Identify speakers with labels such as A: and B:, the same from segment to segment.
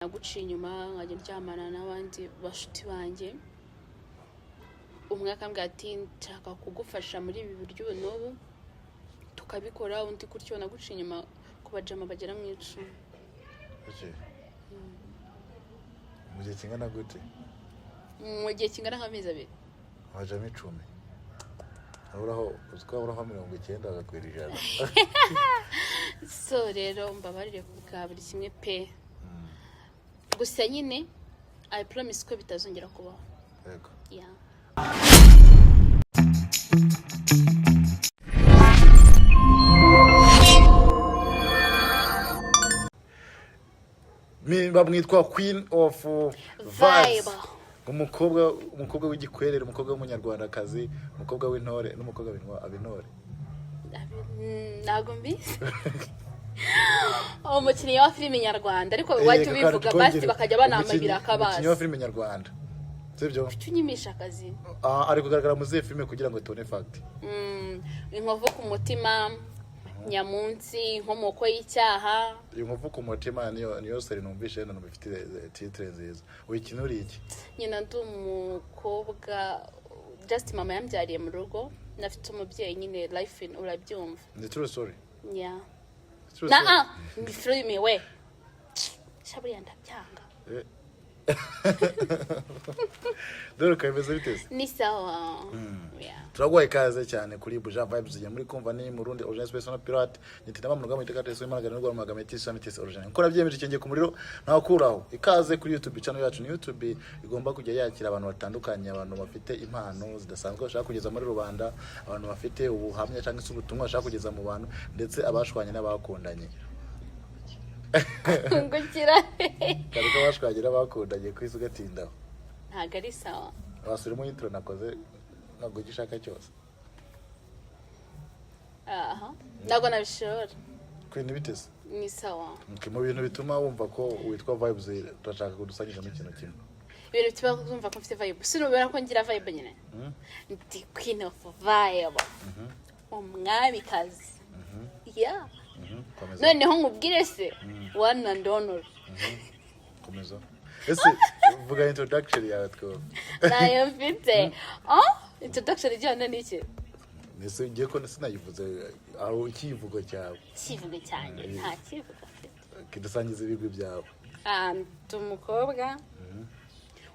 A: naguciye inyuma nkajya ndyamana n'abandi bashuti banjye umwe akambwira ati nshaka kugufasha muri ibi buryo n'ubu tukabikora undi gutyo naguciye inyuma ku bajama bagera mu 10.
B: Mu gihe kingana gute?
A: Mu gihe kingana nk'amezi 2.
B: Abajama 10. Aburaho uzwaburaho 90 agakwira ijana.
A: So rero mbabarire kuvuga buri kimwe pe. Gusa nyine I promise ko bitazongera kubaho.
B: Yego.
A: Yeah.
B: Mimba mwitwa Queen of Vibes. Umukobwa w'igikwerere, umukobwa w'umunyarwandakazi, umukobwa w'intore n'umukobwa w'abintore.
A: Nago mbizi. Umukinnyi wa filime nyarwanda ariko wajya ubivuga basi bakajya banamabira akabaza.
B: Umukinnyi wa filime nyarwanda. Sibyo?
A: Tunyumisha akazi.
B: Ari kugaragara mu zihe filime kugira ngo tubone fact.
A: Inkovu ku mutima, Nyamunsi, Inkomoko y'icyaha.
B: Inkovu ku mutima niyo seri numvishe none bifite titre nziza. Uyikinura iki?
A: Nyina ndumukobwa just mama yambyariye mu rugo, nafite umubyeyi nyine life in urabyumva.
B: Ni true story.
A: Yeah. Ni filime we. Shabu yanda byanga.
B: Dore kameze biteze.
A: Ni sawa. Yeah.
B: Turagwaye kaze cyane kuri Buja Vibes ziye muri kumva ni mu Burundi Original Personal Pirate nitira mu rugamo iteka teso imana n'urwo magame T-Summit Original. Nkora byemeje cyenge ku muriro nakuraho. Ikaze kuri YouTube channel yacu ni YouTube igomba kujya yakira abantu batandukanye, abantu bafite impano zidasanzwe bashaka kugeza muri rubanda, abantu bafite ubuhamya cyangwa se ubutumwa bashaka kugeza mu bantu ndetse abashwanye n'abakundanye.
A: Ngukira.
B: Kandi abashwanye n'abakundanye kwisi ugatindaho.
A: Ntago ari sawa.
B: Wasuri mu intro nakoze ntabwo gishaka cyose.
A: Ntabwo nabishora.
B: Kwini bitese.
A: Ni sawa.
B: Mu bintu bituma wumva ko witwa Vibes turashaka kudusanyije mu kintu kimwe.
A: Ibintu bituma wumva ko mfite vibe. Sinubera ko ngira vibe nyine. Ndi Queen of Vibe. Umwamikazi. Yeah. Noneho nkubwire se one and honor.
B: Komeza. Ese vuga introduction yawe two.
A: Nayo mfite. Introduction ijyana n'iki?
B: Nese ugiye ko sinayivuze aho ikivugo cyawe.
A: Kivugo cyane nta kivugo afite.
B: Kidusangiza ibigwi byawe.
A: Umukobwa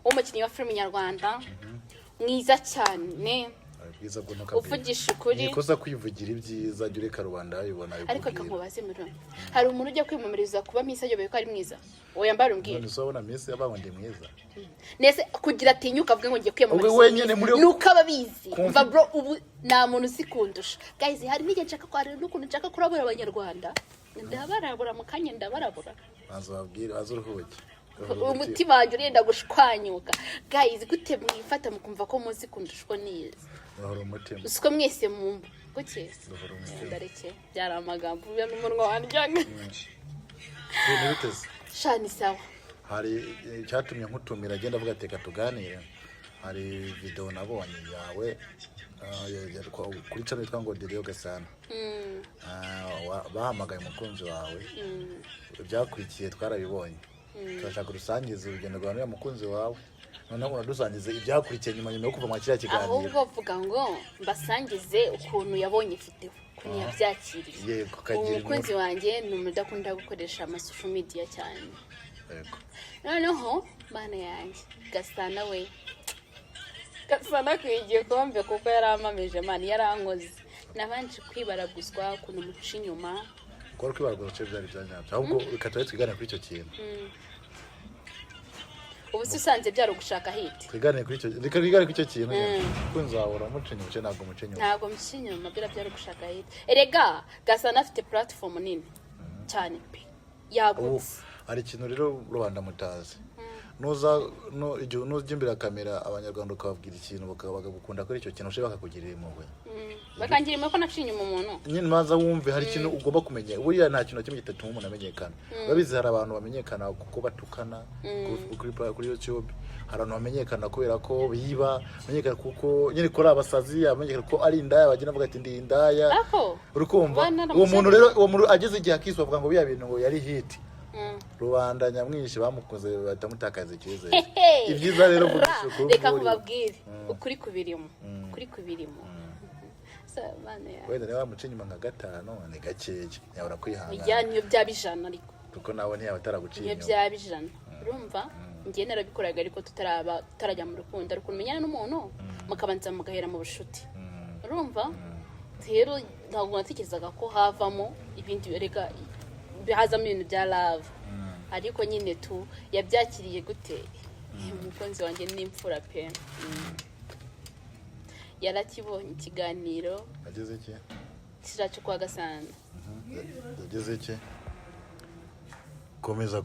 A: umukinnyi wa filime nyarwanda mwiza cyane.
B: Bwiza bwo nakabiri.
A: Uvugisha ukuri.
B: Nikoza kwivugira ibyiza jure karubanda yibona
A: yuko. Ariko kankubaze muri. Hari umuntu ujya kwimumiriza kuba misa yobe ko ari mwiza. Oya mbara umbwira.
B: None so bona misa yabaho ndi mwiza.
A: Nese kugira atinyuka avuga ngo ngiye kwiyamamariza. Nuko ababizi. Umva bro ubu nta muntu usikundusha. Guys hari nige nshaka ko hari n'ukuntu nshaka kurabura abanyarwanda. Ndabarabura mu kanya ndabarabura.
B: Bazabwira azuruhuke.
A: Umutima wanjye urenda gushwanyuka. Guys gute mwifata mukumva ko muzi kundushwa neza.
B: Bahora umutima.
A: Usko mwese mu guke. Ndareke byara amagambo bya n'umunwa wandyaga.
B: Ni biteze.
A: Shani sawa.
B: Hari cyatumye nkutumira agenda avuga ati tuganire. Hari video nabonye yawe kuri channel yitwa ngo Didio Gasana. Bahamagaye umukunzi wawe. Byakurikiye twarabibonye. Turashaka rusangiza urugendo rwawe n'umukunzi wawe. Noneho uradusangize ibyakurikiye nyuma yo kuva mu kiriya kiganiro.
A: Ahubwo vuga ngo mbasangize ukuntu yabonye ifite kuntu yabyakiriye.
B: Yego kagira.
A: Umukunzi wanjye ni umudakunda gukoresha ama social media cyane.
B: Yego.
A: Noneho bana yanjye Gasana we. Gasana kwigiye kombe kuko yaramamije mani yarankoze. Nabanje kwibaraguzwa kuntu muci inyuma.
B: Ko kwibaraguzwa byari byanyabyo. Ahubwo bikataye twigana kuri icyo kintu.
A: Ubu susanze byaro gushaka hit.
B: Twigane kuri icyo. Twigane kuri icyo kintu. Kunza wabura mucinyo cyo ntabwo mucinyo.
A: Ntabwo mucinyo mabira byaro gushaka hit. Erega Gasana afite platform nini cyane pe. Yagutse.
B: Ari ikintu rero rubanda mutazi. Nuza no igihe nuzimbira kamera abanyarwanda ukababwira ikintu bakagukunda kuri icyo kintu ushaka bakakugirira impuhwe.
A: Bakangira imwe ko nacinye umuntu.
B: Nyine maza wumve hari ikintu ugomba kumenya. Buriya nta kintu kimwe gitatuma umuntu amenyekana. Babizi hari abantu bamenyekana kuko batukana kuri YouTube. Hari abantu bamenyekana kubera ko biba, bamenyekana kuko nyine kora abasazi, bamenyekana ko ari indaya bagina bavuga ati ndi indaya. Urukumva uwo muntu rero uwo muntu ageze igihe akiswa avuga ngo biya bintu ngo yari hit. rubanda nyamwinshi bamukunze batamutakaza icyizere ibyiza rero vugisha ukuri
A: reka nkubabwire ukuri kubirimo ukuri kubirimo
B: wenda niba wamuca inyuma nka 5 ni gakeya yabura kwihangana
A: ya niyo byabijana ariko
B: kuko nawe ntiyaba ataraguciye
A: niyo byabijana urumva ngiye narabikoraga ariko tutarajya mu rukundo ariko umenyana n'umuntu mukabanza mugahera mu bushuti urumva rero ntabwo natekerezaga ko havamo ibindi reka hazamo ibintu bya love ariko nyine tu yabyakiriye gute umukunzi wanjye n'imfura pe yarakibonye ikiganiro
B: ageze iki
A: kiracu kwa Gasana
B: ageze iki komeza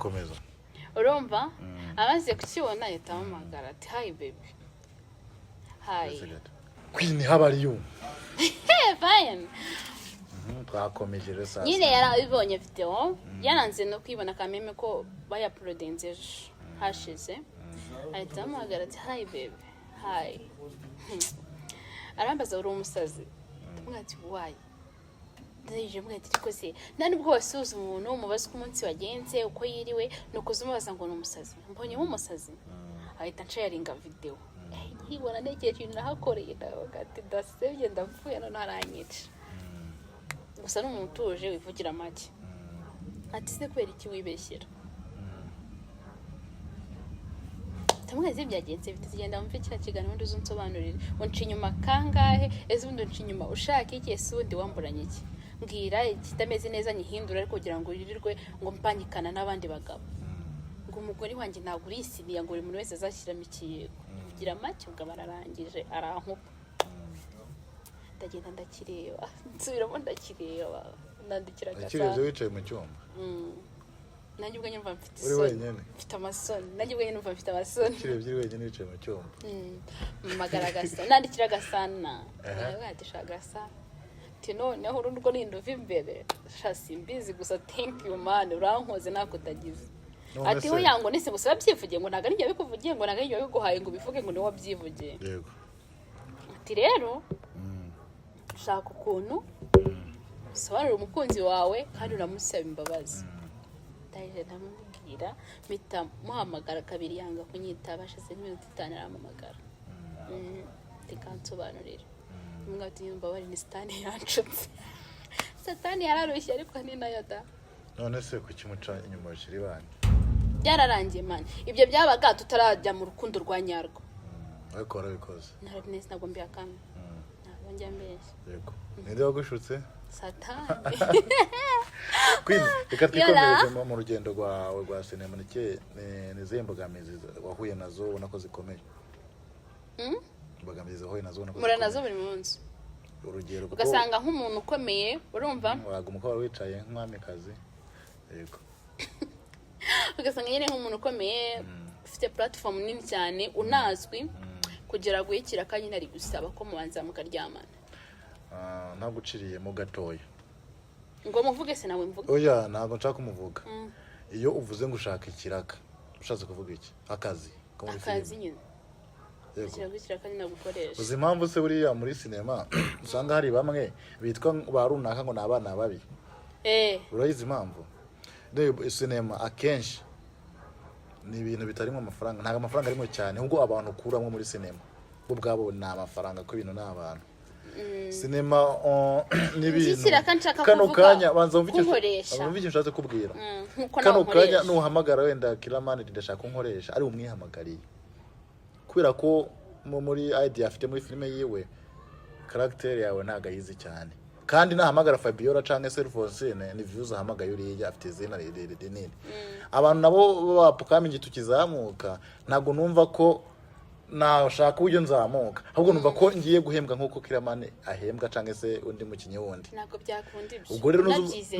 A: urumva amaze kukibona yatahamagara ati hi baby hi
B: Queen how are you
A: fine
B: twakomeje rero sasa
A: nyine yarabibonye video yaranze no kwibona kameme ko bayaplodenze hashize ahitahamagara ati hi baby hi arambaza uri umusazi tumwati why ndaje mwati rikose nani bwo wasuza umuntu umubaza ko umunsi wagenze uko yiriwe no kuzumubaza ngo n'umusazi mbonye umusazi ahita nsharinga video hibona nekeye kintu nahakoreye ndagati dasebye ndapfuye none aranyica gusa n'umuntu utuje wivugira make ati se kwera iki wibeshyira tamweze byagenze bitagenda mumve cya kiganiro ndi uzunsobanurire unci inyuma kangahe eze ubundi unci inyuma ushaka iki ese ubundi wamburanye iki mbwira ikitameze neza nyihindura ariko kugira ngo uririrwe ngo mpanyikana n'abandi bagabo ngo umugore wanjye ntabwo urisiniya ngo buri muntu wese azashyiramo ikiyego kugira make ubwo bararangije arankupa ndagenda ndakireba nsubiramo ndakireba nandikira
B: Gasana wicaye mu cyumba
A: nanjye ubwo nyumva mfite
B: uri wenyine
A: mfite amasoni nanjye ubwo nyumva mfite amasoni
B: kirebye uri wenyine wicaye mu cyumba
A: magara Gasana nandikira Gasana wadishaka Gasana noneho urunduko ninduva imbere simbizi gusa thank you man urankoze nako utagize ati ho yango nese gusa babyivugiye ngo naga ari bikuvugiye ngo naga ari biguhaye ngo bivuge ngo ni wabyivugiye
B: yego
A: ati rero shaka ukuntu sobanura umukunzi wawe kandi uramusaba imbabazi ndaje ndamubwira mpita muhamagara kabiri yanga kunyitaba hashize iminota 5 arampamagara tikansobanurira mwati yumva bari ni Satani yancutse Satani yararushye ariko ni nayo da
B: none se kukimuca inyuma bashiri bane
A: byararangiye man ibyo byabaga tutarajya mu rukundo rwa nyarwo
B: ariko warabikoze
A: narabinese ntabwo mbiyakana ntabwo njya mbeshya
B: yego ninde wagushutse
A: Satani
B: Queen reka twikomereze mu rugendo rwawe rwa sinema ni zembogamizi wahuye nazo ubona ko zikomeye mbogamizi wahuye nazo ubona ko
A: mura nazo buri munsi
B: urugero
A: ugasanga nk'umuntu ukomeye urumva
B: waguma ko wicaye nk'umwamikazi yego
A: ugasanga nyine nk'umuntu ukomeye ufite platform nini cyane unazwi kugira guhikira kandi nari gusaba ko mubanza mukaryamana
B: ntabwo uciriye mu gatoya
A: ngo muvuge se nawe mvuge
B: oya ntabwo nshaka kumuvuga iyo uvuze ngo ushaka ikiraka ushatse kuvuga iki akazi
A: nyine ikiraka kandi nagukoresha
B: uzi impamvu se buriya muri sinema usanga hari bamwe bitwa ba runaka ngo ni abana babi urayizi impamvu rero sinema akenshi ni ibintu bitarimo amafaranga ntabwo amafaranga arimo cyane ahubwo abantu ukuramwo muri sinema bo ubwabo ni amafaranga ko ibintu n'abantu sinema n'ibintu kano kanya banza umvike nshatse kubwira kano kanya nuhamagara wenda Kiramani ndashaka unkoresha ari umwihamagariye kubera ko muri idea afite muri filime yiwe character yawe ntaga yizi cyane kandi nahamagara Fabiola canke Serfonsine ni views ahamagaye uriye afite zina rinini abantu nabo bapukama tukizamuka ntago numva ko nashaka uburyo nzamuka ahubwo numva ko ngiye guhembwa nkuko Kiramani ahembwa canke se undi mukinyi wundi
A: nako byakunda ibyo
B: ubwo rero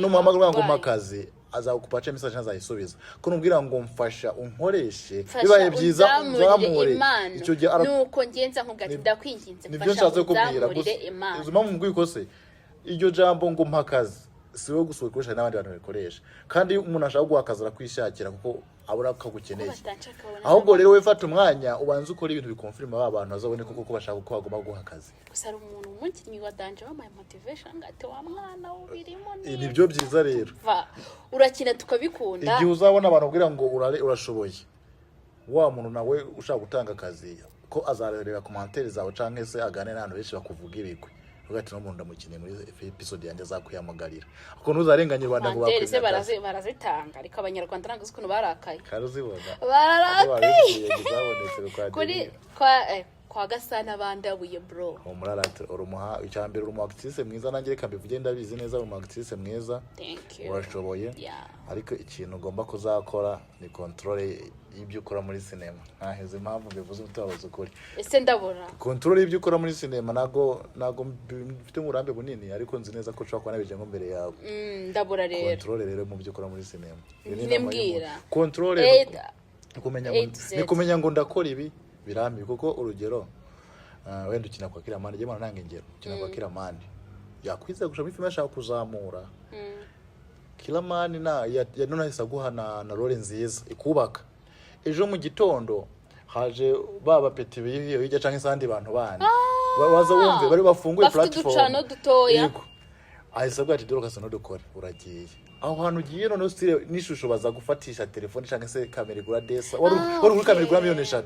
B: n'umuhamagara ngo makazi azakupacha message azayisubiza ko numbwira ngo mfasha unkoreshe bibaye byiza nzamure icyo gihe
A: nuko ngenza nkugati ndakwinginze
B: mfasha nzamure imana uzuma mu bwikose iryo jambo ngo mpakazi siwe gusokoresha n'abandi bantu bakoresha kandi umuntu ashaka guhakazara kwishakira kuko abura ko gukeneye ahubwo rero we fata umwanya ubanza ukora ibintu bikonfirma abantu bazabone koko bashaka ko bagomba guha akazi
A: gusa ari umuntu umukinnyi wa danje wa my motivation ngate wa mwana ubirimo
B: nibyo byiza rero
A: urakina tukabikunda
B: igihe uzabona abantu ubwira ngo urashoboye wa muntu nawe ushaka gutanga akazi ko azarerera commentaire zawe canke se agane n'abantu benshi bakuvuga ibigwe ugati no munda mukine muri episode yanjye azakuyamugarira uko ntuzarenganye Rwanda ngo
A: bakwira barazitanga ariko abanyarwanda ntabwo ukuntu barakaye
B: karuzibona
A: barakaye kuri kwa Gasana bandabuye bro
B: umurarate urumuha icyambere urumuha actrice mwiza nanjye reka mbivuge ndabizi neza urumuha actrice mwiza urashoboye ariko ikintu ugomba kuzakora ni controle y'ibyo ukora muri cinema ntaheze impamvu bivuze utabaza ukuri
A: ese ndabona
B: controle y'ibyo ukora muri cinema nago mfite umurambe bunini ariko nzi neza ko ushobora kuba nabije ngo mbere yawe
A: ndabura rero
B: controle rero mu byo ukora muri cinema
A: nembwira
B: controle kumenya ngo ndakora ibi birambi kuko urugero wenda ukina kwa Kiramani je mwana nange ngero ukina kwa Kiramani yakwiza gusha muri filime ashaka kuzamura Kiramani ya none hisa guhana na role nziza ikubaka ejo mu gitondo haje baba peti biyo bijya canke sandi bantu bandi baza wumve bari bafunguye platform
A: dutoya
B: ahise bwati dore kasano dukora uragiye aho hantu ugiye none usire nishusho baza gufatisha telefone canke se kamera igura desa wari kuri kamera igura miliyoni 3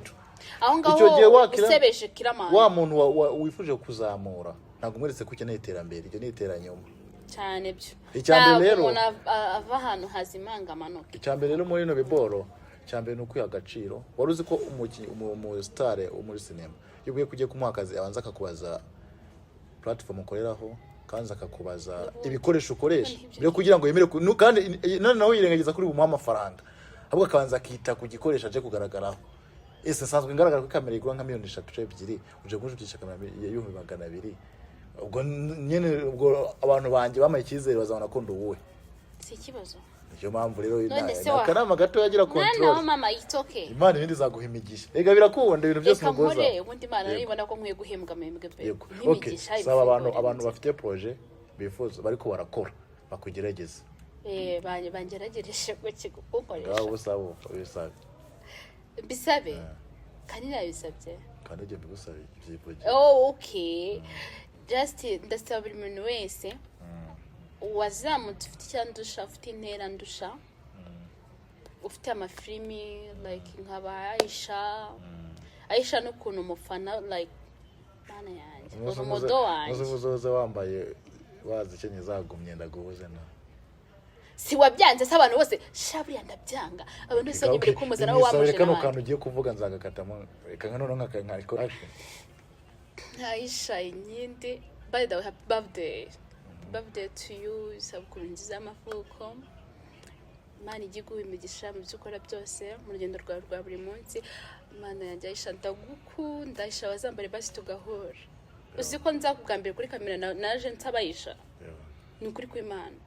A: aho ngaho usebeshe Kiramani
B: wa muntu wifuje kuzamura ntabwo mweretse ko ukeneye iterambere ibyo ni iteranyuma
A: cyane byo
B: icyambere rero
A: ava hano hazimanga amanuka
B: icyambere rero muri no biboro cyambere no kwiha agaciro wari uzi ko umu star muri cinema yubuye kujye kumuha akazi abanza akakubaza platform ukoreraho kanza akakubaza ibikoresho ukoresha byo kugira ngo yemere kandi none nawe yirengagiza kuri bumuha amafaranga ahubwo akabanza akita ku gikoresho aje kugaragaraho ese sanzwe ingaragara ko kamera igura nka miliyoni 3 uje kunjutisha kamera y'ibihumbi 200 ubwo nyene ubwo abantu banje bamaye ikizere bazabona ko nduwe
A: si kibazo
B: iyo mpamvu rero nakanama gato yagira control
A: mama it's okay
B: imana ibindi zaguhimigisha ega birakunda ibintu byose mugoza
A: ubundi imana nibona ko nkwiye guhembwa mwembwe pe
B: imigisha saba abantu bafite projet bifuza bariko barakora bakugerageza
A: bangeragereje ko kigukoresha
B: ngaho busabo bisabe
A: bisabe kanira bisabye
B: kanije bigusabe byivuge
A: okay just ndasaba buri muntu wese wazamutse ufite icyandusha ufite intera ndusha ufite amafilimi like nkaba Aisha n'ukuntu umufana like bana yanjye umudo wanjye
B: uzoze wambaye wazikenye zagumye ndagubuze na
A: si wabyanze se abantu bose shaburi ndabyanga abantu bose nyibere kumuza nawe wamuje
B: kano kantu ugiye kuvuga nzagakatamo reka none nkakariko
A: Aisha inyindi by the way happy birthday to you isabukuru nziza y'amavuko Imana igiguha imigisha mu byo ukora byose mu rugendo rwawe rwa buri munsi Imana yanjye Aisha ndagukunda Aisha bazambare basi tugahura uzi ko nzakugambira kuri kamera naje nsabayisha ni ukuri kw'Imana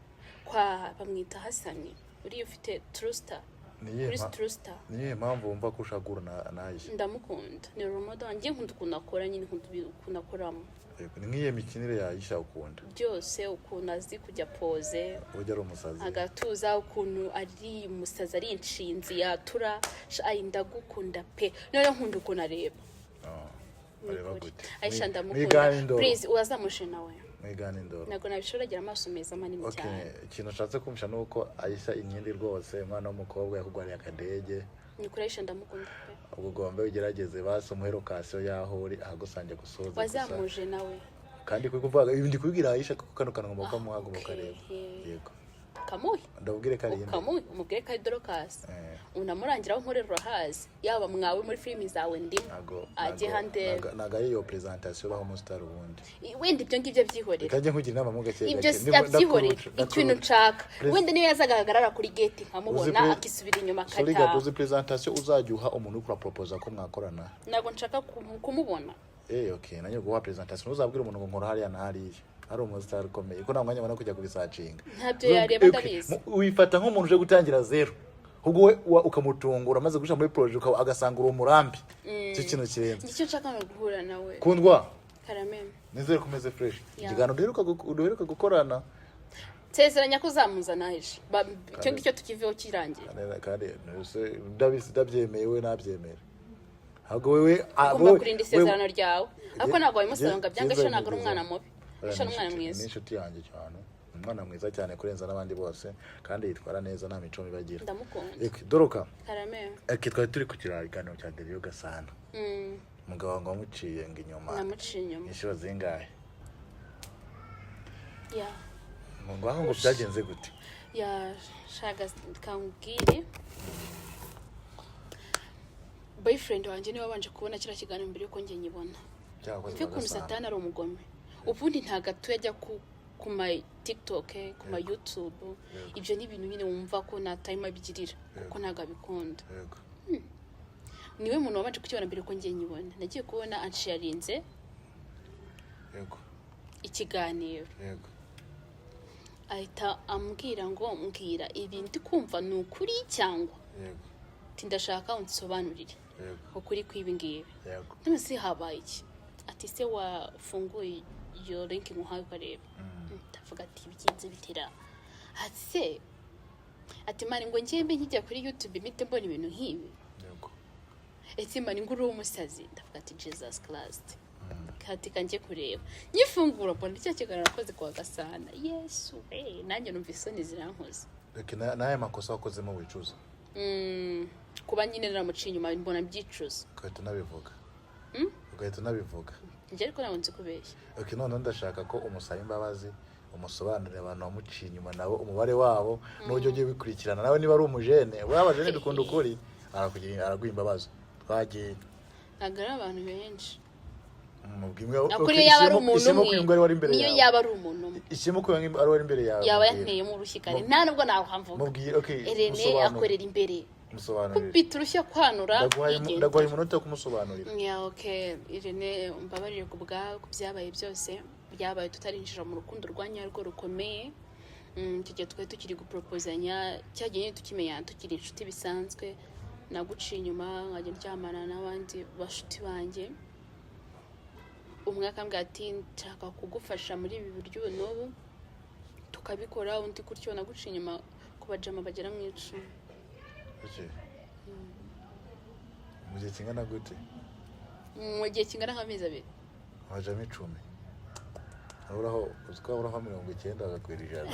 A: kwa bamwita Hasani uri ufite Truster kuri Truster
B: niye mpamvu wumva ko ushagura na Aisha
A: ndamukunda ni rumodo wanjye nkunda kunakora nyine nkunda koramo
B: niye mikinire ya Aisha ukunda
A: byose ukuntu azi kujya pose
B: ujya ari umusazi
A: agatuza ukuntu ari umusazi ari inshinzi yatura ndagukunda pe none nkunda ukuntu areba
B: areba gute
A: Aisha ndamukunda please uwazamushe nawe
B: mwigana indoro
A: nago nabishoragira amaso meza manini cyane
B: ikintu nshatse kumvisha nuko Aisha inyindi rwose umwana w'umukobwa yakugwariye akadege
A: nikuresha ndamukunda pe
B: ubwo gombe ugerageze basi umuherokasiyo yaho uri ahagusanje gusoza
A: wazamuje nawe
B: kandi kuvuga ibindi kubwira Aisha ko kano kantu ngomba kumuhaguruka rero yego
A: kamuhi
B: ndabwire kari
A: kamuhi umubwire kari Dorcas unamurangiraho nkorera hazi yaba mwawe muri filimi zawe ndimo aje hande
B: naga iyo presentation baho mu star ubundi
A: wenda ibyo ngibyo byihorera
B: kajye kugira inama mu gake
A: ibyo byihorera ikintu nshaka wenda niyo yazagaragara kuri gate nkamubona akisubira inyuma kata
B: suri gadoze presentation uzajuha umuntu ukora propose ko mwakorana
A: nago nshaka kumubona
B: okay nanyo guha presentation uzabwira umuntu ngo nkora hariya na hariya ari umustar ukomeye ko namwanya bana kujya kubisacinga
A: ntabyo yareba ndabizi
B: wifata nk'umuntu uje gutangira zero ubwo we ukamutungura maze gusha muri project agasanga uri umurambi cyo kintu kirenze
A: icyo nshaka no guhura nawe
B: kundwa
A: karameme
B: nizere kumeze fresh igano duheruka gukorana
A: nsezeranya ko uzamuzana ejo icyo ngicyo tukiveho kirangiye
B: kandi ndabyemeye we nabyemera ahubwo wewe
A: ugomba kurinda isezerano ryawe ariko ntabwo wabimusaba ngo abyange ejo ntabwo ari umwana mubi ejo ni umwana mwiza
B: ni inshuti yanjye cyane umwana mwiza cyane kurenza n'abandi bose kandi yitwara neza nta mico mibagira
A: ndamukunda
B: doroka
A: karame
B: twari turi ku kiganiro cya Deriyo Gasana umugabo wangu wamuciye ngo inyuma
A: namuciye inyuma
B: inshuro zingahe
A: ya
B: ngo aho ngo byagenze gute
A: ya shaga kambwire boyfriend wanjye niwe wabanje kubona kira kiganiro mbere yuko njye nyibona mve kuntu Satani ari umugome ubundi ntagatu yajya ku ma TikTok ku ma YouTube ibyo ni ibintu nyine wumva ko nta time abigirira kuko ntago abikunda niwe muntu wabanje kukibona mbere yuko njye nyibona nagiye kubona ansharinze ikiganiro ahita ambwira ngo mbwira ibi ndi kumva ni ukuri cyangwa ndashaka unsobanurire ukuri kw'ibi ngibi none se habaye iki ati se wafunguye iyo link muhaye ukareba ndavuga ati bigenze bitera ati se ati mani ngo njyembe nkijya kuri YouTube mite mbona ibintu nk'ibi ese mani ngo uri umusazi ndavuga ati Jesus Christ kati kanje kureba nyifungura mbona icyo kiganiro nakoze kwa Gasana Yesu nanjye numva isoni zirankoze
B: naye makosa wakozemo wicuza
A: kuba nyine naramuciye inyuma mbona byicuza
B: ugahita unabivuga
A: njye ariko ntabwo nzi kubeshya
B: none ndashaka ko umusaba imbabazi umusobanurira abantu wamuciye inyuma nabo umubare wabo n'uburyo ugiye bikurikirana nawe niba ari umujene abajene dukunda ukuri araguha imbabazi twagiye
A: ntabwo ari abantu benshi
B: akuri
A: yaba ari umuntu umwe niyo yaba ari umuntu umwe
B: ishimo ko ari wari imbere yawe
A: yaba yanteyemo urushyikane nta nubwo nawe hamvuga Irene akorera imbere kubita urushya kwanura
B: ndaguhaye umunota wo kumusobanurira
A: Irene mbabarire ku byabaye byose byabaye tutarinjira mu rukundo rwa nyarwo rukomeye tujya twari tukiri guproposanya cyagiye tukimenya tukiri inshuti bisanzwe naguciye inyuma nkajya ndyamana n'abandi bashuti banjye umwe akambwira ati nshaka kugufasha muri ibi buryo n'ubu tukabikora undi gutyo naguciye inyuma ku bajama bagera mu 10
B: mu gihe kingana gute
A: mu gihe kingana nk'amezi 2
B: abajama 10 uraho 90 agakwira ijana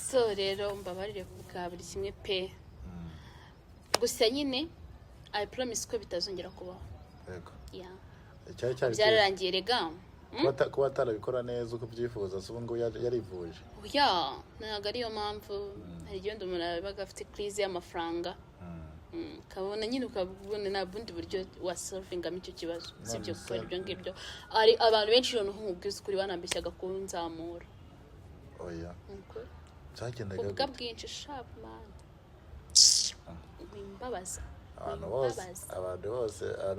A: so rero mbabarire kuvuga buri kimwe pe gusa nyine I promise ko bitazongera kubaho byararangiye rega
B: kuba atarabikora neza uko byifuza se ubu ngo yarivuje
A: ntabwo ariyo mpamvu hari igihe umuntu abaga afite crise y'amafaranga kabona nyine ukabona nta bundi buryo wasolvingamo icyo kibazo sibyo gukora ibyo ngibyo ari abantu benshi rero nk'ubwiza ukuri banambeshyaga kunzamura
B: cyagendaga
A: ubwa bwinshi sharp man imbabaza
B: abantu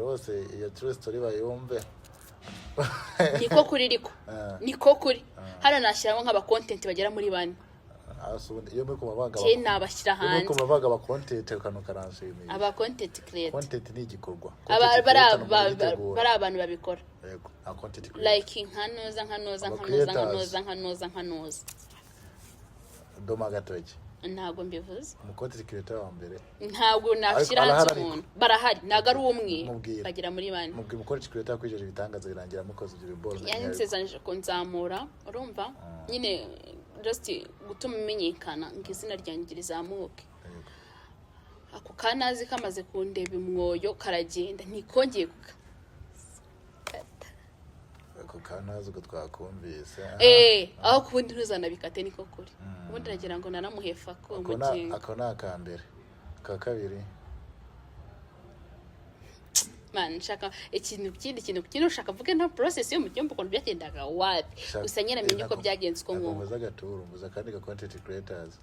B: bose iyo true story bayumve
A: niko kuri riko niko kuri hano nashyiramo nk'aba content bagera muri 4
B: iyo muri kumabanga
A: nabashyira hanze
B: muri kumabanga aba content karanshimiye
A: aba content creator
B: content ni igikorwa
A: bari abantu babikora
B: yego content creator
A: like nkanoza
B: doma gatoki
A: ntabwo mbivuze
B: mu content creator wa mbere
A: ntabwo nashyira hanze umuntu barahari ntago ari umwe bagira muri 4
B: mubwi mu content creator kwijeje ibitangaza birangira mukoze ibyo biboro
A: yansezanije ko nzamura urumva nyine just gutuma umenyekana ngo izina ryanjye rizamuke ako kanazi kamaze kundeba imwoyo karagenda ntikongeye
B: ako kanazi ko twakumvise
A: aho kubundi ntuzanabikate niko kuri ubundi nagira ngo nanamuhefa ko umukinga
B: ako nakambere ka kabiri
A: man shaka ikintu ushaka vuge nta process yo mu cyumba ukuntu byagendaga wapi gusa nyine amenye uko byagenze uko ngo
B: mvuza gaturu mvuza kandi ka content creators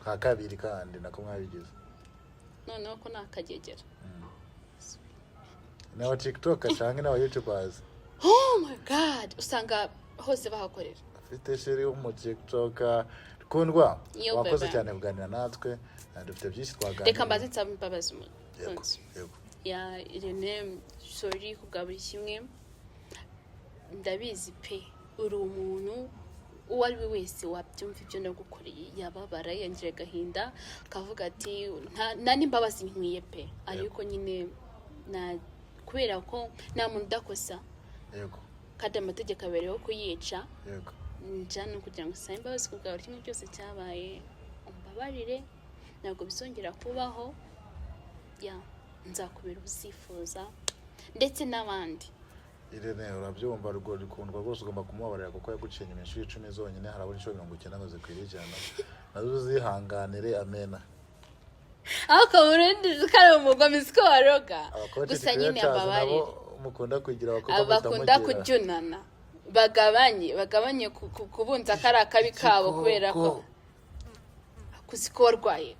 B: ka kabiri kandi nako mwabigize
A: noneho ko nakagegera
B: na TikTok cyangwa na YouTubers
A: oh my god usanga hose bahakorera
B: afite sheri mu TikTok kundwa wakoze cyane kuganira natwe dufite byinshi twaganira
A: reka mbaze nsaba imbabazi mu
B: yego
A: ya Irene sorry kubwa buri kimwe ndabizi pe uri umuntu uwo ari we wese wabyumva ibyo nagukoreye yababara yangira agahinda akavuga ati nta n'imbabazi nkwiye pe ariko nyine kubera ko nta muntu udakosa yego kandi amategeko abereyeho kuyica yego njyana kugira ngo usabe imbabazi ku bwawe kimwe cyose cyabaye umbabarire ntabwo bizongera kubaho nzakubera uzifuza ndetse n'abandi
B: Irene urabyumva rukundwa rwose ugomba kumubabarira kuko yaguciye inyuma inshuro 10 zonyine harabura inshuro 90 ngo zikwiriye cyane nazo zihanganire amena
A: ako Burundi kare umugome siko waroga gusa nyine ababarire
B: mukunda kugira
A: bakunda kujunana bagabanye kubunza kari akabi kabo kubera ko kuziko warwaye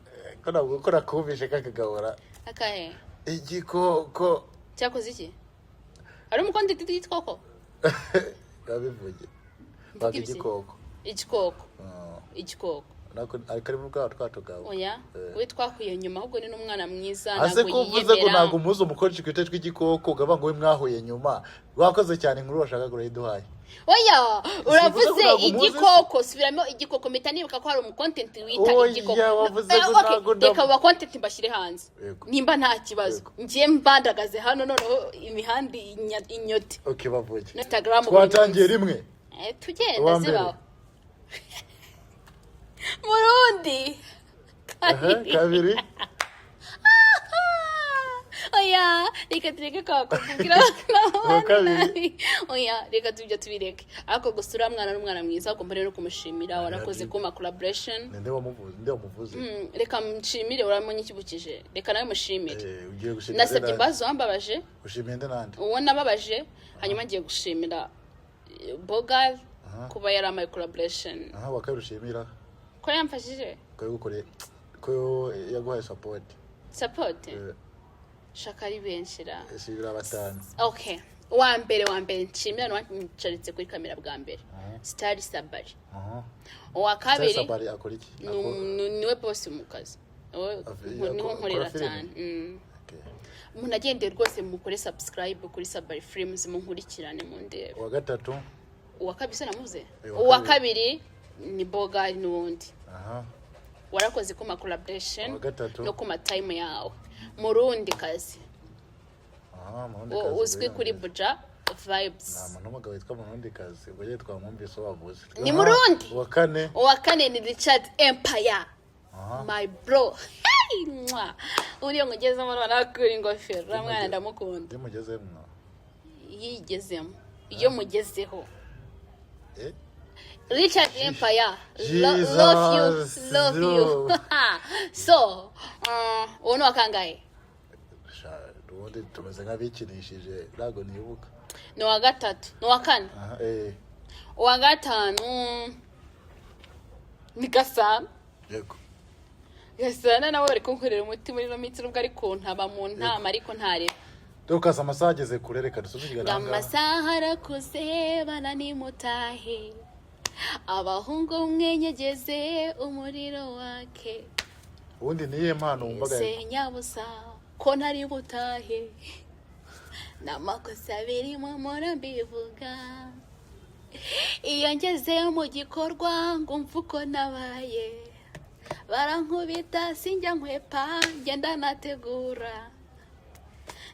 B: ko nabwo ukora kubishe kakagabura
A: akahe
B: igikoko
A: cyakoze iki ari umukondi twitwoko
B: yabivuge igikoko nako ariko mu bwato twatogawe
A: oya we twakuye nyuma ahubwo ni n'umwana mwiza
B: ntabwo kuvuze ko ntabwo umuzo umukoresha kwite tw'igikoko gaba ngo we mwahuye nyuma wakoze cyane inkuru washaka kureduhaye
A: oya uravuze igikoko subiramo igikoko mpita nibuka ko hari umucontent wita igikoko reka wa content mbashyire hanze nimba nta kibazo ngiye mbandagaze hano noneho imihanda inyote
B: okay bavuge
A: Instagram
B: twatangiye rimwe
A: tugenda zibaho Murundi
B: kabiri
A: oya reka tureke kubwira kabiri oya reka tujya tubireke ariko gusura mwana n'umwana mwiza ugomba rero kumushimira warakoze kuma collaboration
B: nde wamuvuze
A: reka mshimire uramonye ikibukije reka nawe mushimire nasabye imbazo wambabaje
B: ushimiye nde nande
A: uwo nababaje hanyuma ngiye gushimira Bogal kuba yari ama collaboration
B: wakarushimira
A: ko yamfashije
B: ko yaguhaye support
A: shaka ari benshira
B: sibira batanu
A: okay wa mbere nshimira nwacaritse kuri kamera bwa mbere Star Sabari wa kabiri
B: Sabari akora iki
A: niwe boss mu kazi niho nkorera cyane umuntu agendeye rwose mukore subscribe kuri Sabari Films munkurikirane mu ndebe
B: wa gatatu
A: uwa kabiri namuze uwa kabiri ni Bogal n'ubundi warakoze kuma collaboration no kuma time yawe Murundi kazi uzwi kuri Buja Vibes
B: nta muntu witwa Murundi kazi ubwo yitwa mwumvise wavuze
A: ni Murundi
B: uwa kane
A: ni Richard Empire my bro uriyo ngeze mu rwanda kuri ingofero mwana ndamukunda yigezemo iyo mugezeho Richard Empire love you so uno wakangaye
B: ubundi tumeze nk'abikinishije ntabwo nibuka
A: ni wa gatatu ni wa kane uwa gatanu ni Gasana
B: yego
A: Gasana nawe bari kunkorera umuti muri no mitsi nubwo ari kuntaba mu ntama ariko ntareba
B: Dokas amasaha ageze kure reka dusubizigana
A: amasaha arakuze bana ni mutahe abahungu mwenyegeze umuriro wake
B: ubundi niye mpano wumvaga
A: senyabusa ko ntari butahe namakosa birimo mpora mbivuga iyo ngeze mu gikorwa ngo mvuko nabaye barankubita sinjya nkwepa ngenda nategura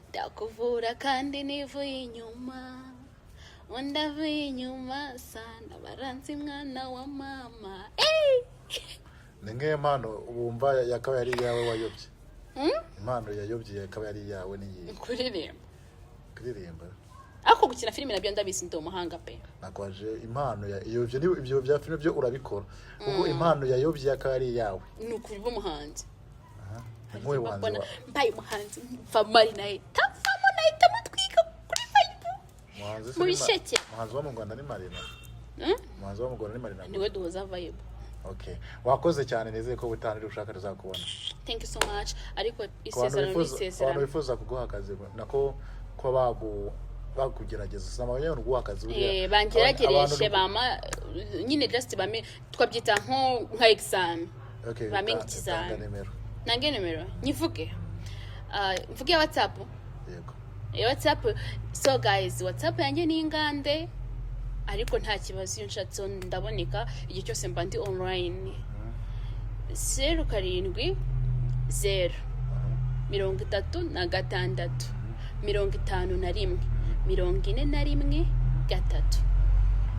A: ndakuvura kandi nivuye inyuma undavuye inyuma sana baranzi mwana wa mama
B: ninge mpano ubumva yakaba yari yawe wayobye impano yayobye yakaba yari yawe niyi kuririmba
A: ako gukina filime nabyo ndabisi ndo muhanga pe
B: nakwaje impano yayobye ibyo bya filime byo urabikora kuko impano yayobye yakaba yari yawe
A: nukuri bo muhanzi
B: ngoye wanze
A: mbaye muhanzi famari naye tafamo naye tamatwika kuri Vibe mu bisheke
B: muhanzi wa mu Rwanda ni Marina muhanzi wa mu Rwanda ni Marina
A: niwe duhoza Vibe
B: okay wakoze cyane nizeye ko butanira ushaka tuzakubona
A: thank you so much ariko isezerano
B: bifuza kuguha akazi nako ko bakugerageza sama banyene uguha akazi
A: buriya bangeragereshe bama nyine just bame twabyita nka exam
B: okay
A: bame ikizami nange numero nyivuge mvuge WhatsApp
B: yego
A: WhatsApp so guys WhatsApp yanjye ni ingande ariko nta kibazo iyo nshatse ndaboneka igihe cyose mba ndi online. 07 0 36 51 41 3.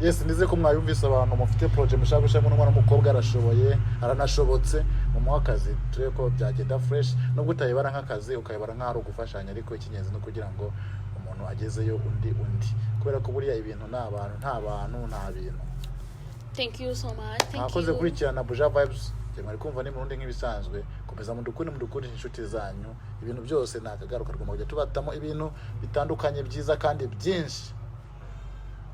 B: Yes, nize ko mwayumvise abantu mufite project mushaka gushaka n'umwana w'umukobwa arashoboye aranashobotse mu mwakazi turi ko byagenda fresh nubwo utayibara nk'akazi ukayibara nk'aho gufashanya ariko ikinyenzi no kugira ngo umuntu agezeyo undi kubera ko buriya ibintu nta bintu.
A: Thank you so much.
B: Nakoze kurikirana Buja Vibes mwari kumva ni murundi nk'ibisanzwe komeza mudukuri inshuti zanyu ibintu byose nakagaruka rwoma kujya tubatamo ibintu bitandukanye byiza kandi byinshi